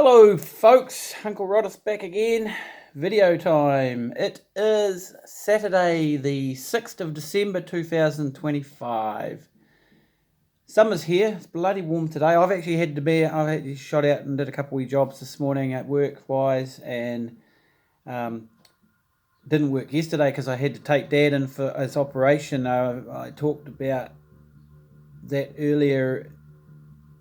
Hello folks, Uncle Roddus back again. Video time. It is Saturday the 6th of December 2025. Summer's here, it's bloody warm today. I've actually shot out and did a couple of jobs this morning at work-wise, and didn't work yesterday because I had to take Dad in for his operation. I talked about that earlier,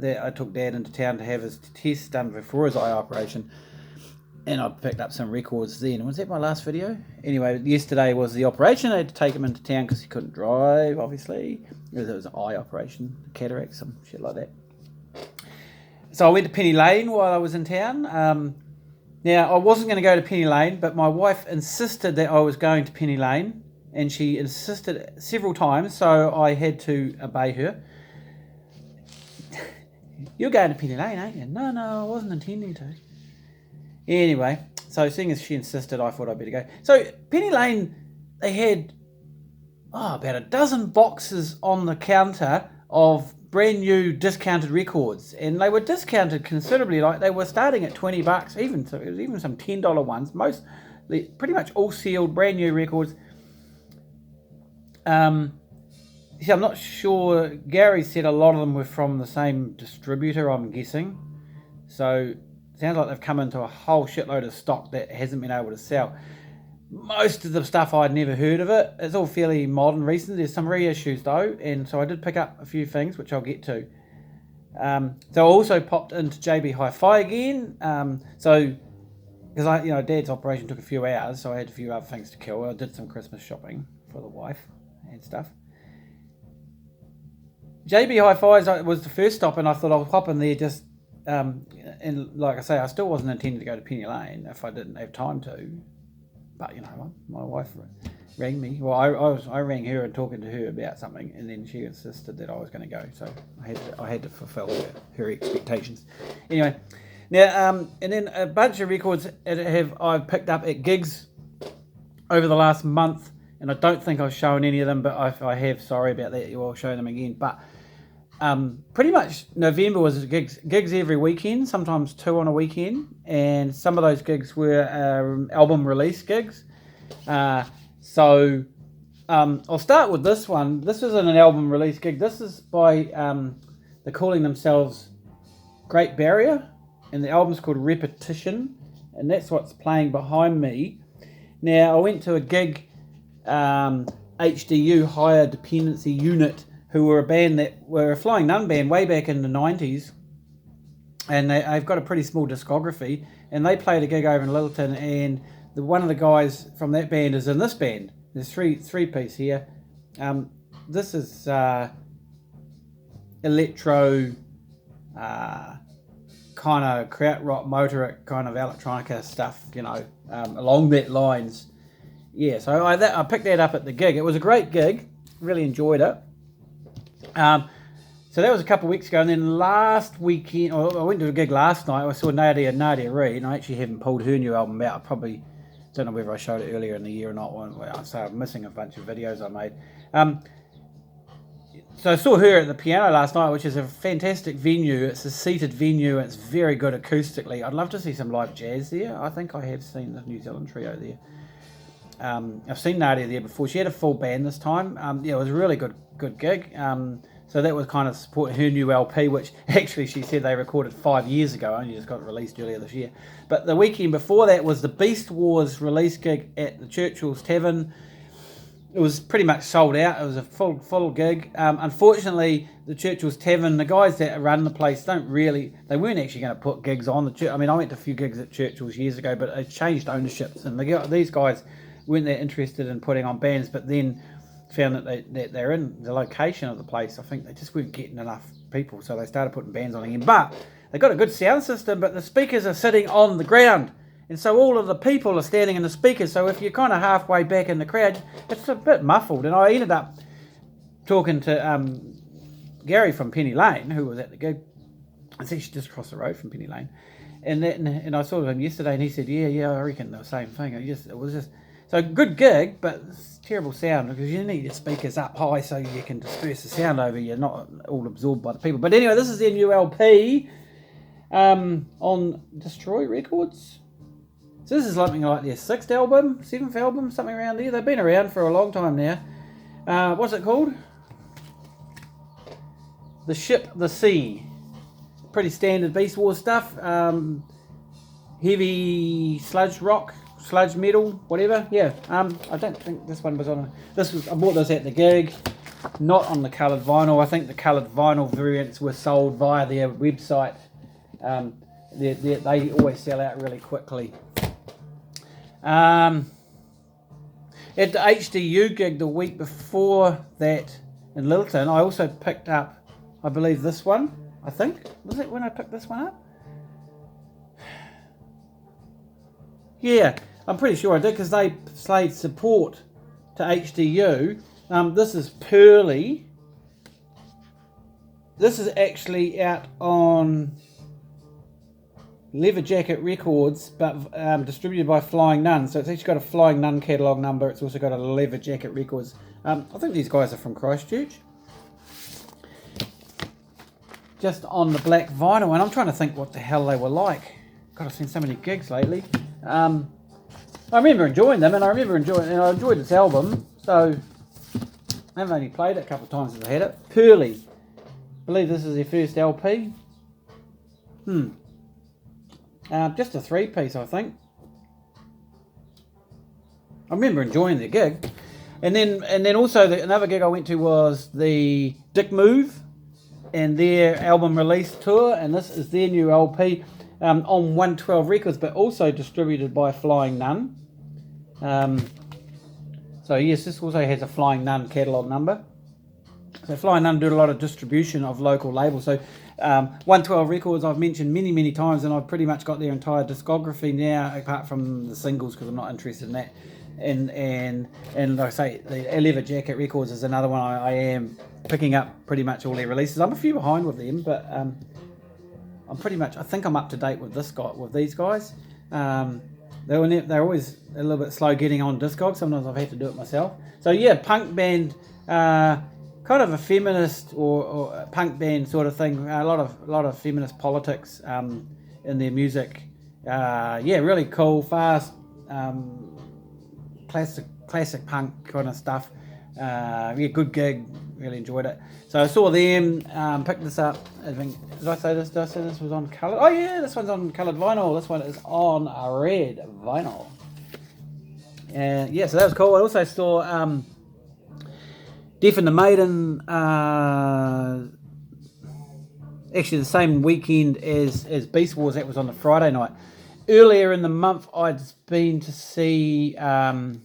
that I took Dad into town to have his test done before his eye operation, and I picked up some records then. Was that my last video? Anyway, yesterday was the operation. I had to take him into town because he couldn't drive, obviously. It was an eye operation, cataract, some shit like that. So I went to Penny Lane while I was in town. Now, I wasn't going to go to Penny Lane, but my wife insisted that I was going to Penny Lane, and she insisted several times, so I had to obey her. You're going to Penny Lane, ain't you? No, I wasn't intending to. Anyway, so seeing as she insisted, I thought I'd better go. So Penny Lane, they had about a dozen boxes on the counter of brand new discounted records, and they were discounted considerably. Like, they were starting at $20, even some $10 ones. Pretty much all sealed, brand new records. See, I'm not sure. Gary said a lot of them were from the same distributor, I'm guessing. So it sounds like they've come into a whole shitload of stock that hasn't been able to sell. Most of the stuff I'd never heard of it. It's all fairly modern, recent. There's some reissues though, and so I did pick up a few things, which I'll get to. So I also popped into JB Hi-Fi again. Because Dad's operation took a few hours, so I had a few other things to kill. I did some Christmas shopping for the wife and stuff. JB Hi-Fi was the first stop, and I thought I'll hop in there just, and like I say, I still wasn't intending to go to Penny Lane if I didn't have time to. But my wife rang me. Well, I rang her and talking to her about something, and then she insisted that I was going to go, so I had to fulfil her expectations. Anyway, now and then a bunch of records I've picked up at gigs over the last month, and I don't think I've shown any of them, but if I have, sorry about that. I'll show them again. But pretty much November was gigs every weekend, sometimes 2 on a weekend, and some of those gigs were album release gigs. So I'll start with this one. This isn't an album release gig. This is by they're calling themselves Great Barrier, and the album's called Repetition, and that's what's playing behind me. Now, I went to a gig, HDU, Higher Dependency Unit, who were a band that were a Flying Nun band way back in the 90s, and they've got a pretty small discography, and they played a gig over in Littleton, and one of the guys from that band is in this band. There's three-piece here. This is electro, kind of krautrock, motoric kind of electronica stuff, along that lines. Yeah, so I picked that up at the gig. It was a great gig. Really enjoyed it. So that was a couple of weeks ago, and then last weekend, I went to a gig last night. I saw Nadia Reid, and I actually haven't pulled her new album out. I probably don't know whether I showed it earlier in the year or not. So I'm missing a bunch of videos I made. So I saw her at the piano last night, which is a fantastic venue. It's a seated venue. It's very good acoustically. I'd love to see some live jazz there. I think I have seen the New Zealand trio there. I've seen Nadia there before. She had a full band this time. It was a really good gig. So that was kind of supporting her new LP, which actually she said they recorded 5 years ago, only just got released earlier this year. But the weekend before that was the Beast Wars release gig at the Churchill's Tavern. It was pretty much sold out. It was a full gig. Unfortunately, the Churchill's Tavern, the guys that run the place they weren't actually going to put gigs on the church. I mean, I went to a few gigs at Churchill's years ago, but it changed ownerships, and these guys weren't that interested in putting on bands, but then found that they're in the location of the place. I think they just weren't getting enough people, so they started putting bands on again. But they got a good sound system, but the speakers are sitting on the ground, and so all of the people are standing in the speakers. So if you're kind of halfway back in the crowd, it's a bit muffled. And I ended up talking to Gary from Penny Lane, who was at the gig. It's actually just across the road from Penny Lane, and I saw him yesterday, and he said, yeah, I reckon the same thing. It was just so good gig, but it's terrible sound because you need your speakers up high so you can disperse the sound over. You're not all absorbed by the people. But anyway, this is their new LP. on Destroy Records. So this is something like their 6th album, 7th album, something around there. They've been around for a long time now. What's it called? The Ship, the Sea. Pretty standard Beast Wars stuff. Heavy sludge rock, sludge metal, whatever. Yeah. I don't think this one was on. I bought this at the gig, not on the coloured vinyl. I think the coloured vinyl variants were sold via their website. They always sell out really quickly. At the HDU gig the week before that in Littleton, I also picked up, I believe, this one. I think. Was it when I picked this one up? Yeah, I'm pretty sure I did, because they played support to HDU. This is Pearly. This is actually out on Leather Jacket Records, but distributed by Flying Nun. So it's actually got a Flying Nun catalogue number. It's also got a Leather Jacket Records. I think these guys are from Christchurch. Just on the black vinyl, and I'm trying to think what the hell they were like. God, I've seen so many gigs lately. I remember enjoying them, and I enjoyed this album. So I haven't only played it a couple of times since I had it. Pearly, I believe this is their first LP. Just a 3-piece, I think. I remember enjoying the gig, and then also another gig I went to was the Dick Move and their album release tour, and this is their new LP on 112 Records, but also distributed by Flying Nun. So yes, this also has a Flying Nun catalogue number. So Flying Nun do a lot of distribution of local labels. So 112 Records I've mentioned many times, and I've pretty much got their entire discography now, apart from the singles, because I'm not interested in that. And like I say, the Leather Jacket Records is another one I am picking up pretty much all their releases. I'm a few behind with them, but I think I'm up to date with these guys. They're always a little bit slow getting on Discog. Sometimes I've had to do it myself. So yeah, punk band, kind of a feminist or punk band sort of thing. A lot of feminist politics in their music. Yeah, really cool, fast, classic punk kind of stuff. Yeah, good gig. Really enjoyed it. So I saw them, picked this up. I think, did I say this was on coloured? Oh yeah, this one's on coloured vinyl. This one is on a red vinyl. And yeah, so that was cool. I also saw Deaf and the Maiden, actually the same weekend as Beast Wars. That was on the Friday night. Earlier in the month, I'd been to see Arthur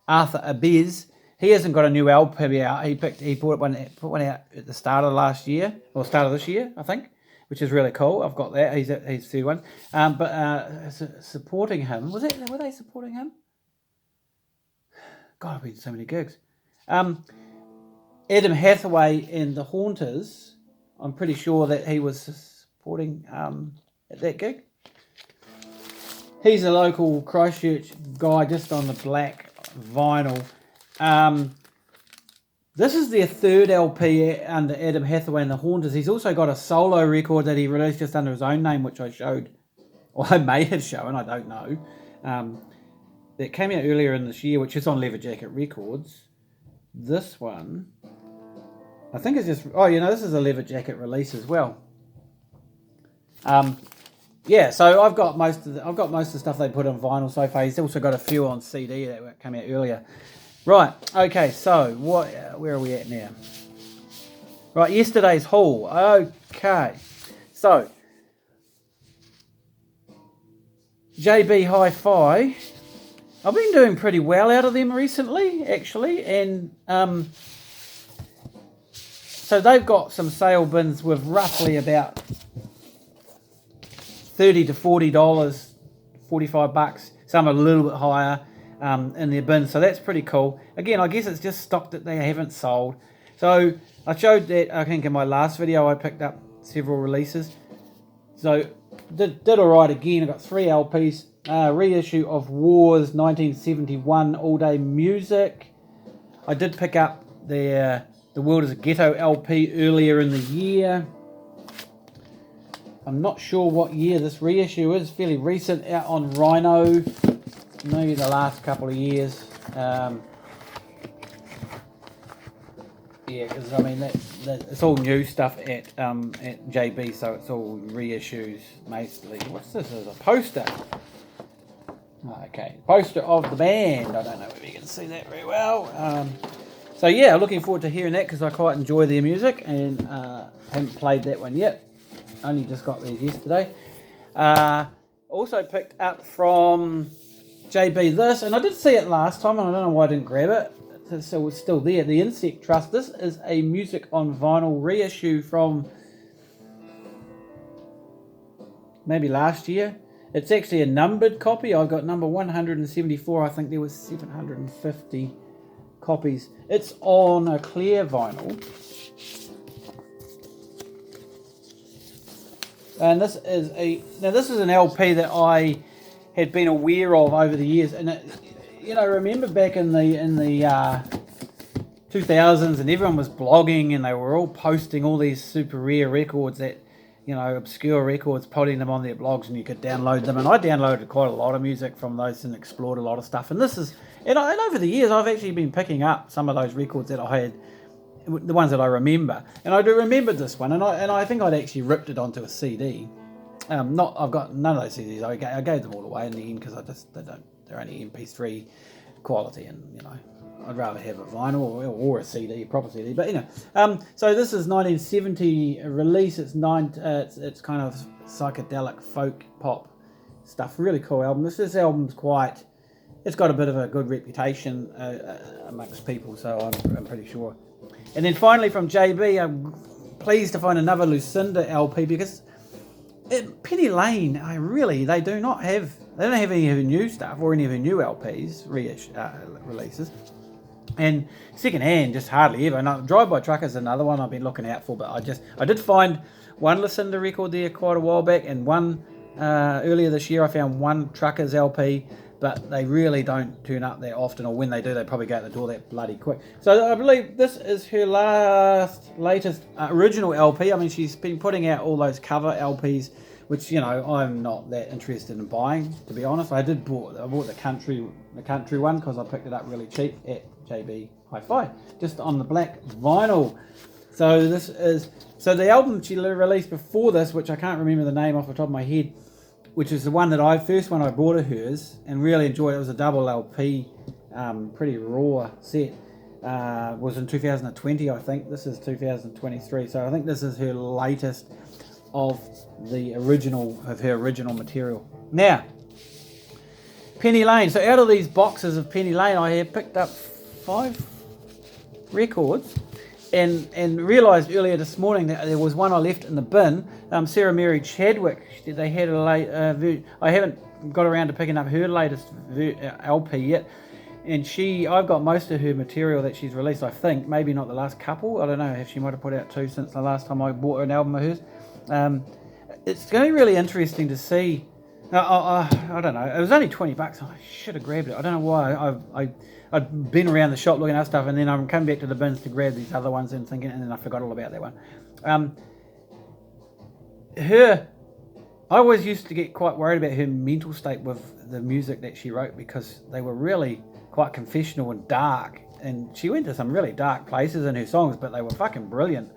Abiz. He hasn't got a new LP out. He put one out at the start of last year, or start of this year, I think, which is really cool. I've got that. He's third one. But supporting him, were they supporting him? God, I've been to so many gigs. Adam Hathaway and the Haunters. I'm pretty sure that he was supporting at that gig. He's a local Christchurch guy, just on the black vinyl. This is their third LP under Adam Hathaway and the Haunters. He's also got a solo record that he released just under his own name, which I showed, or I may have shown, I don't know. That came out earlier in this year, which is on Leather Jacket Records. This one, I think it's just, this is a Leather Jacket release as well. Yeah, so I've got most of the stuff they put on vinyl so far. He's also got a few on CD that came out earlier. Right, okay, so where are we at now? Right, yesterday's haul. Okay, so JB Hi-Fi. I've been doing pretty well out of them recently, actually, and so they've got some sale bins with roughly about $30 to $40, $45. Some are a little bit higher in their bins, so that's pretty cool. Again, I guess it's just stock that they haven't sold. So I showed that, I think in my last video, I picked up several releases. So did all right again. I got 3 LPs. Reissue of Wars 1971 All Day Music. I did pick up The World is a Ghetto LP earlier in the year. I'm not sure what year this reissue is. Fairly recent, out on Rhino, maybe the last couple of years. Yeah, because I mean it's all new stuff at JB, so it's all reissues mostly. What's this? Is a poster. Okay, poster of the band. I don't know if you can see that very well. So yeah, looking forward to hearing that because I quite enjoy their music and haven't played that one yet. Only just got these yesterday. Also picked up from JB this, and I did see it last time, and I don't know why I didn't grab it. So it's still there. The Insect Trust. This is a music on vinyl reissue from maybe last year. It's actually a numbered copy. I've got number 174. I think there was 750 copies. It's on a clear vinyl. And this is an LP that I had been aware of over the years, and remember back in the 2000s, and everyone was blogging, and they were all posting all these super rare records that, obscure records, putting them on their blogs, and you could download them. And I downloaded quite a lot of music from those and explored a lot of stuff. And and over the years, I've actually been picking up some of those records that I had, the ones that I remember, and I do remember this one, and I think I'd actually ripped it onto a CD. I've got none of those CDs. I gave them all away in the end because they're only MP3 quality, and I'd rather have a vinyl or a CD, a proper CD. But so this is 1970 release. It's it's kind of psychedelic folk pop stuff. Really cool album. This album's it's got a bit of a good reputation amongst people, so I'm pretty sure. And then finally from JB, I'm pleased to find another Lucinda LP because Penny Lane, they don't have any of her new stuff or any of her new LPs releases. And secondhand, just hardly ever. And Drive By Truck is another one I've been looking out for, but I did find one Lucinda record there quite a while back, and one earlier this year I found one Truckers LP, but they really don't turn up that often, or when they do, they probably go out the door that bloody quick. So I believe this is her latest original LP. I mean, she's been putting out all those cover LPs, which I'm not that interested in buying, to be honest. I bought the country one because I picked it up really cheap at JB Hi-Fi, just on the black vinyl. So the album she released before this, which I can't remember the name off the top of my head, which is the one that I bought of hers and really enjoyed. It was a double LP, pretty raw set. Was in 2020, I think. This is 2023, so I think this is her latest of her original material. Now, Penny Lane. So out of these boxes of Penny Lane, I have picked up 5 records, and realised earlier this morning that there was one I left in the bin. Sarah Mary Chadwick, they had a late. I haven't got around to picking up her latest LP yet, and I've got most of her material that she's released. I think maybe not the last couple. I don't know if she might have put out 2 since the last time I bought an album of hers. It's going to be really interesting to see. I don't know. It was only $20. I should have grabbed it. I don't know why. I'd been around the shop looking at stuff, and then I'm coming back to the bins to grab these other ones and then I forgot all about that one. I always used to get quite worried about her mental state with the music that she wrote, because they were really quite confessional and dark, and she went to some really dark places in her songs, but they were fucking brilliant.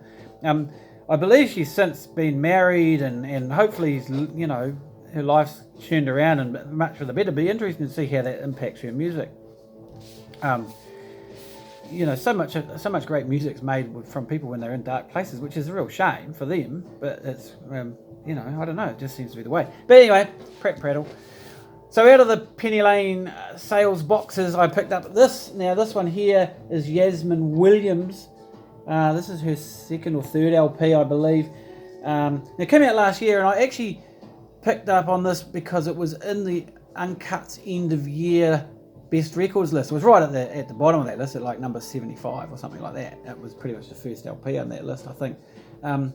I believe she's since been married, and hopefully, her life's turned around and much for the better. It'd be interesting to see how that impacts her music. So much great music's made from people when they're in dark places, which is a real shame for them. But it's, I don't know. It just seems to be the way. But anyway, prattle. So out of the Penny Lane sales boxes, I picked up this. Now this one here is Yasmin Williams. This is her second or third LP, I believe. It came out last year, and I actually picked up on this because it was in the Uncuts end of year best records list. It was right at the bottom of that list, at like number 75 or something like that. It was pretty much the first LP on that list, I think. And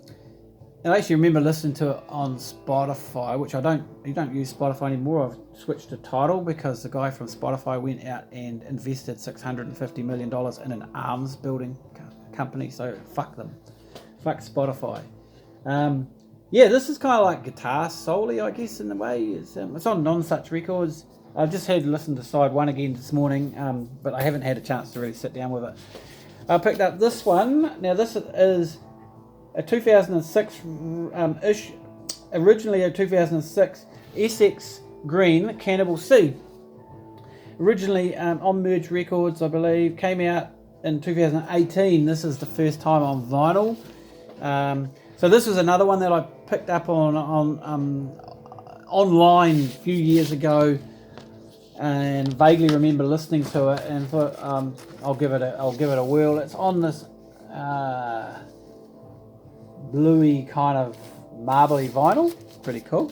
I actually remember listening to it on Spotify, which you don't use Spotify anymore. I've switched to Tidal because the guy from Spotify went out and invested $650 million in an arms building company. So fuck them. Fuck Spotify. yeah, this is kind of like guitar solely, I guess, in a way. It's on Non.218 Records. I've just had to listen to side one again this morning, but I haven't had a chance to really sit down with it. I picked up this one. Now this is a 2006-ish, originally a 2006 Essex Green Cannibal Sea. Originally on Merge Records, I believe, came out in 2018. This is the first time on vinyl. So this was another one that I picked up on online a few years ago, and vaguely remember listening to it, and thought I'll give it a whirl. It's on this bluey kind of marbly vinyl. Pretty cool.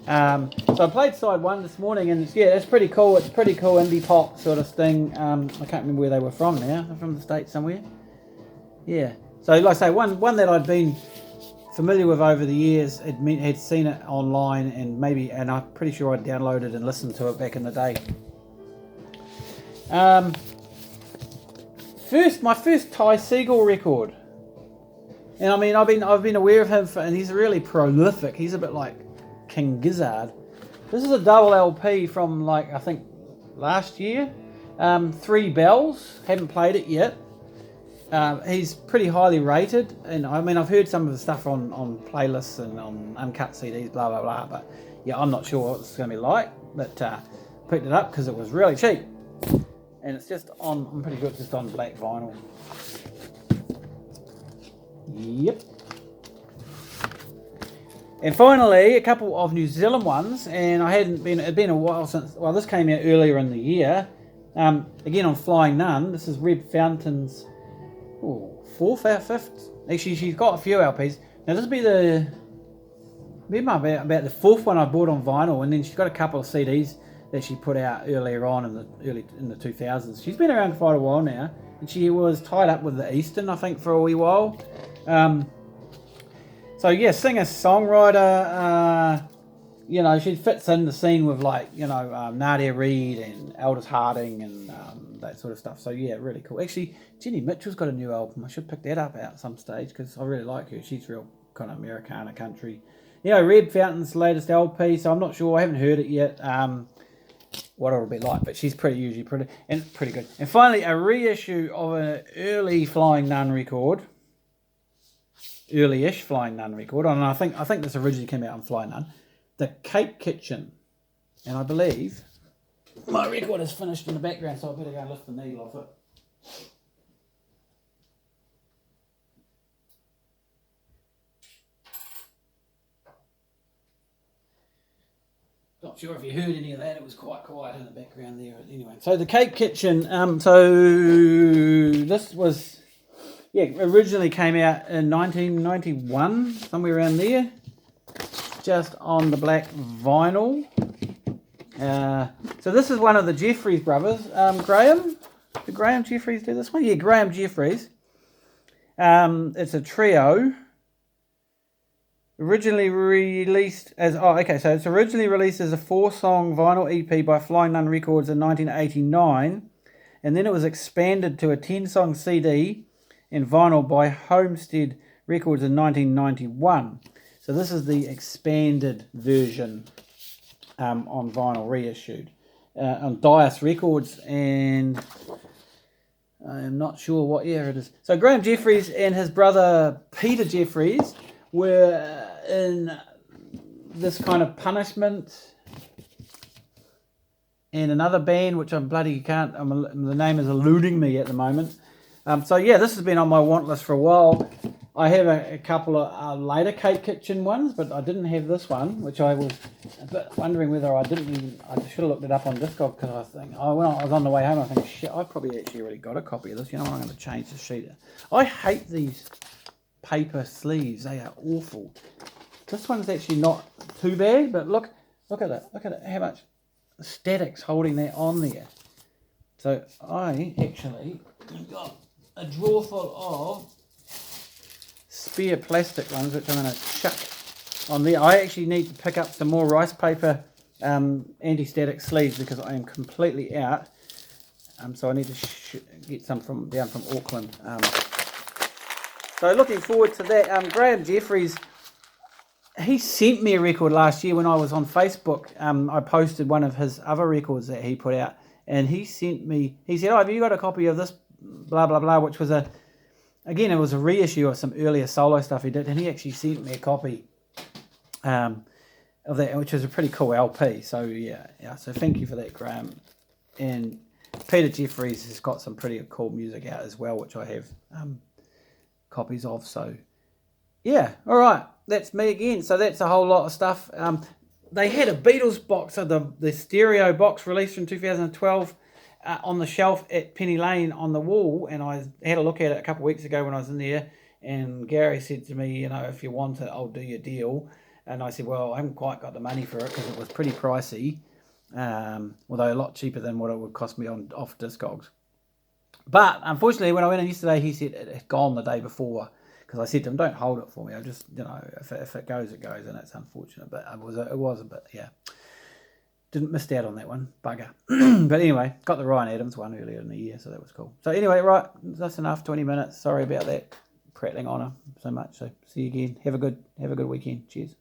So I played side one this morning, and it's pretty cool. It's pretty cool indie pop sort of thing. I can't remember where they were from now. They're from the States somewhere. Yeah. So like I say, one that I'd been familiar with over the years, had seen it online, and I'm pretty sure I'd downloaded and listened to it back in the day. My first Ty Segall record, and I mean I've been aware of him and he's really prolific. He's a bit like King Gizzard. This is a double LP from I think last year. 3 Bells. Haven't played it yet. He's pretty highly rated, and I mean I've heard some of the stuff on playlists and on uncut CDs, blah blah blah. But yeah, I'm not sure what it's going to be like. But picked it up because it was really cheap, and it's just on. I'm pretty good. It's just on black vinyl. Yep. And finally, a couple of New Zealand ones, and it'd been a while since. Well, this came out earlier in the year. Again on Flying Nun. This is Red Fountain's. Fourth or fifth. Actually, she's got a few LPs. Now this will be about the fourth one I bought on vinyl, and then she's got a couple of CDs that she put out earlier on in the 2000s. She's been around quite a while now, and she was tied up with the Eastern, I think, for a wee while. So yeah, singer songwriter. She fits in the scene with Nadia Reid and Aldous Harding and that sort of stuff. So yeah, really cool. Actually, Jenny Mitchell's got a new album. I should pick that up at some stage because I really like her. She's real kind of Americana country. Red Fountain's latest LP, so I'm not sure. I haven't heard it yet. What it'll be like, but she's usually pretty good. And finally, a reissue of an early Flying Nun record. Early-ish Flying Nun record. And I think this originally came out on Flying Nun. The Cape Kitchen. And I believe my record is finished in the background, so I better go and lift the needle off it. Not sure if you heard any of that. It was quite quiet in the background there. Anyway, so the Cape Kitchen. So this was, originally came out in 1991, somewhere around there. Just on the black vinyl. So this is one of the Jeffries brothers. Graham? Did Graham Jeffries do this one? Yeah, Graham Jeffries. It's a trio. Originally released as... so it's originally released as a 4-song vinyl EP by Flying Nun Records in 1989. And then it was expanded to a 10-song CD and vinyl by Homestead Records in 1991. So this is the expanded version on vinyl, reissued on Dias Records, and I am not sure what year it is. So Graham Jeffries and his brother Peter Jeffries were in this kind of Punishment and another band, which I'm bloody can't. The name is eluding me at the moment. So yeah, this has been on my want list for a while. I have a couple of later Cape Kitchen ones, but I didn't have this one, which I was a bit wondering whether I should have looked it up on Discog, because I think, when I was on the way home, I think, shit, I probably actually already got a copy of this. I'm going to change the sheet. I hate these paper sleeves. They are awful. This one's actually not too bad, but look at it. Look at it, how much static's holding that on there. So I actually got a drawer full of spare plastic ones, which I'm going to chuck on there. I actually need to pick up some more rice paper anti-static sleeves because I am completely out. So I need to get some down from Auckland. So looking forward to that. Graham Jeffries, He sent me a record last year when I was on Facebook. I posted one of his other records that he put out, and he sent me. He said, "Oh, have you got a copy of this? Blah blah blah," which was it was a reissue of some earlier solo stuff he did, and he actually sent me a copy of that, which is a pretty cool LP. So yeah. So thank you for that, Graham. And Peter Jeffries has got some pretty cool music out as well, which I have copies of. So yeah, all right, that's me again. So that's a whole lot of stuff. They had a Beatles box of the stereo box released in 2012 on the shelf at Penny Lane on the wall, and I had a look at it a couple of weeks ago when I was in there, and Gary said to me, if you want it, I'll do your deal. And I said, well, I haven't quite got the money for it because it was pretty pricey, although a lot cheaper than what it would cost me off Discogs. But unfortunately, when I went in yesterday, he said it had gone the day before, because I said to him, don't hold it for me. I just, if it goes, it goes, and it's unfortunate. But it was a bit, yeah. Missed out on that one, bugger. But anyway, got the Ryan Adams one earlier in the year, so that was cool. So anyway, right, that's enough, 20 minutes. Sorry about that, prattling on so much. So see you again. Have a good weekend. Cheers.